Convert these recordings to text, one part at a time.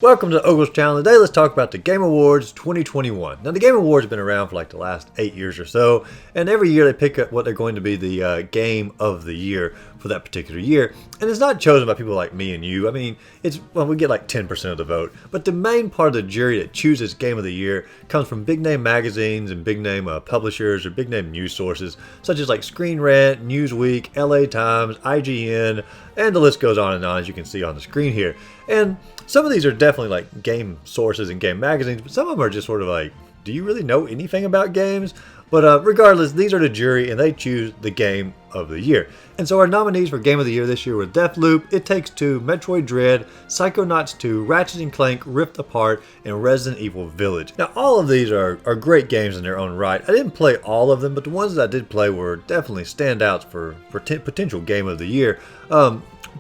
Welcome to Ogle's channel. Today let's talk about the Game Awards 2021. Now the Game Awards have been around for like the last 8 years or so, and every year they pick up what they're going to be the Game of the Year for that particular year. And it's not chosen by people like me and you. I mean, we get like 10% of the vote, but the main part of the jury that chooses Game of the Year comes from big name magazines and big name publishers or big name news sources such as like Screen Rant, Newsweek, LA Times, IGN, and the list goes on as you can see on the screen here. And some of these are definitely like game sources and game magazines, but some of them are just sort of like, do you really know anything about games? But regardless, these are the jury and they choose the Game of the Year. And so our nominees for Game of the Year this year were Deathloop, It Takes Two, Metroid Dread, Psychonauts 2, Ratchet & Clank, Rift Apart, and Resident Evil Village. Now all of these are great games in their own right. I didn't play all of them, but the ones that I did play were definitely standouts for potential Game of the Year.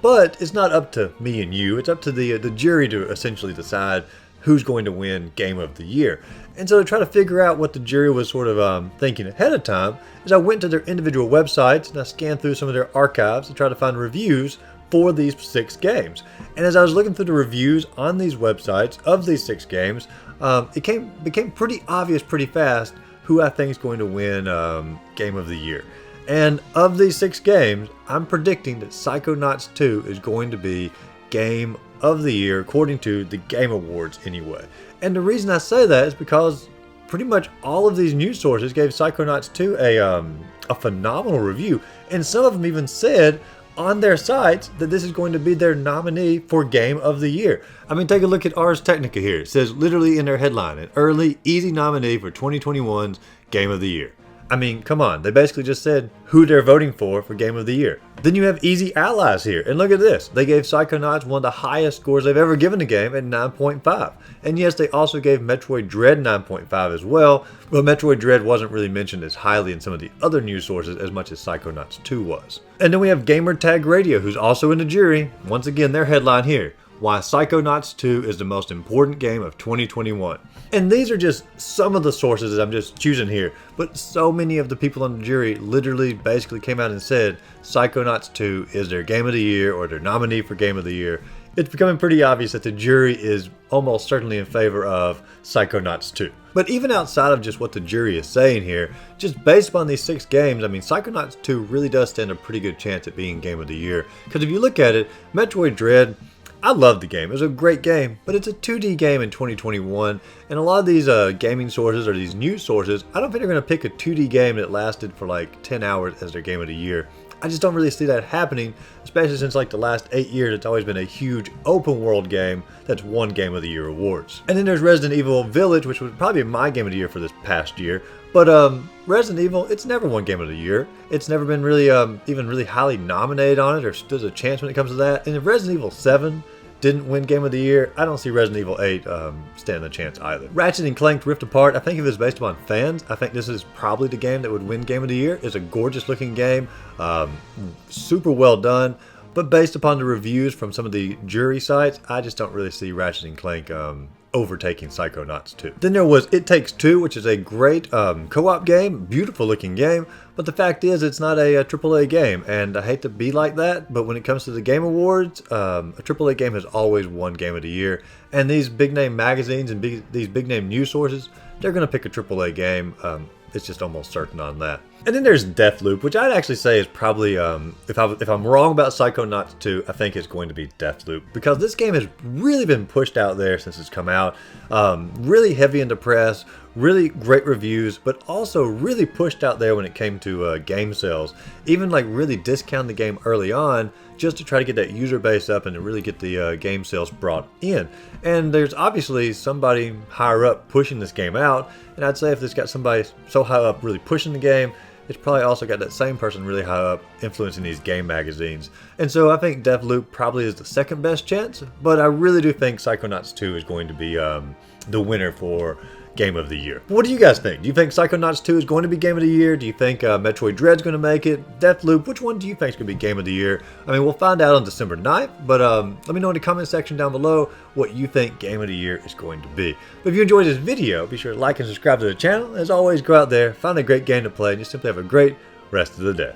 But it's not up to me and you. It's up to the jury to essentially decide who's going to win Game of the Year. And so to try to figure out what the jury was sort of thinking ahead of time, is I went to their individual websites and I scanned through some of their archives to try to find reviews for these 6 games. And as I was looking through the reviews on these websites of these 6 games, it became pretty obvious pretty fast who I think is going to win Game of the Year. And of these 6 games, I'm predicting that Psychonauts 2 is going to be Game of the Year, according to the Game Awards anyway. And the reason I say that is because pretty much all of these news sources gave Psychonauts 2 a phenomenal review. And some of them even said on their sites that this is going to be their nominee for Game of the Year. I mean, take a look at Ars Technica here. It says literally in their headline, an early, easy nominee for 2021's Game of the Year. I mean, come on, they basically just said who they're voting for Game of the Year. Then you have Easy Allies here, and look at this. They gave Psychonauts one of the highest scores they've ever given a game at 9.5. And yes, they also gave Metroid Dread 9.5 as well, but Metroid Dread wasn't really mentioned as highly in some of the other news sources as much as Psychonauts 2 was. And then we have Gamertag Radio, who's also in the jury. Once again, their headline here, why Psychonauts 2 is the most important game of 2021. And these are just some of the sources that I'm just choosing here, but so many of the people on the jury literally basically came out and said Psychonauts 2 is their Game of the Year or their nominee for Game of the Year. It's becoming pretty obvious that the jury is almost certainly in favor of Psychonauts 2. But even outside of just what the jury is saying here, just based upon these 6 games, I mean, Psychonauts 2 really does stand a pretty good chance at being Game of the Year. Because if you look at it, Metroid Dread, I love the game. It was a great game, but it's a 2D game in 2021, and a lot of these gaming sources or these news sources, I don't think they're going to pick a 2D game that lasted for like 10 hours as their Game of the Year. I just don't really see that happening, especially since like the last 8 years it's always been a huge open world game that's won Game of the Year awards. And then there's Resident Evil Village, which would probably be my Game of the Year for this past year. But Resident Evil, it's never won Game of the Year. It's never been really even really highly nominated on it, or there's a chance when it comes to that. And if Resident Evil 7 didn't win Game of the Year, I don't see Resident Evil 8 standing a chance either. Ratchet & Clank Rift Apart, I think if it's based upon fans, I think this is probably the game that would win Game of the Year. It's a gorgeous looking game, super well done, but based upon the reviews from some of the jury sites, I just don't really see Ratchet & Clank overtaking Psychonauts 2. Then there was It Takes Two, which is a great co-op game, beautiful looking game, but the fact is it's not a AAA game, and I hate to be like that, but when it comes to the Game Awards, a AAA game has always won Game of the Year, and these big name magazines and these big name news sources, they're going to pick a AAA game. It's just almost certain on that. And then there's Deathloop, which I'd actually say is probably, if I'm wrong about Psychonauts 2, I think it's going to be Deathloop. Because this game has really been pushed out there since it's come out. Really heavy into press, really great reviews, but also really pushed out there when it came to game sales. Even like really discount the game early on just to try to get that user base up and to really get the game sales brought in. And there's obviously somebody higher up pushing this game out, and I'd say if it's got somebody so high up really pushing the game, it's probably also got that same person really high up influencing these game magazines. And so I think Deathloop probably is the second best chance, but I really do think Psychonauts 2 is going to be the winner for Game of the Year. What do you guys think? Do you think Psychonauts 2 is going to be Game of the Year? Do you think Metroid Dread's going to make it? Deathloop, which one do you think is going to be Game of the Year? I mean, we'll find out on December 9th, but let me know in the comment section down below what you think Game of the Year is going to be. But if you enjoyed this video, be sure to like and subscribe to the channel. As always, go out there, find a great game to play, and just simply have a great rest of the day.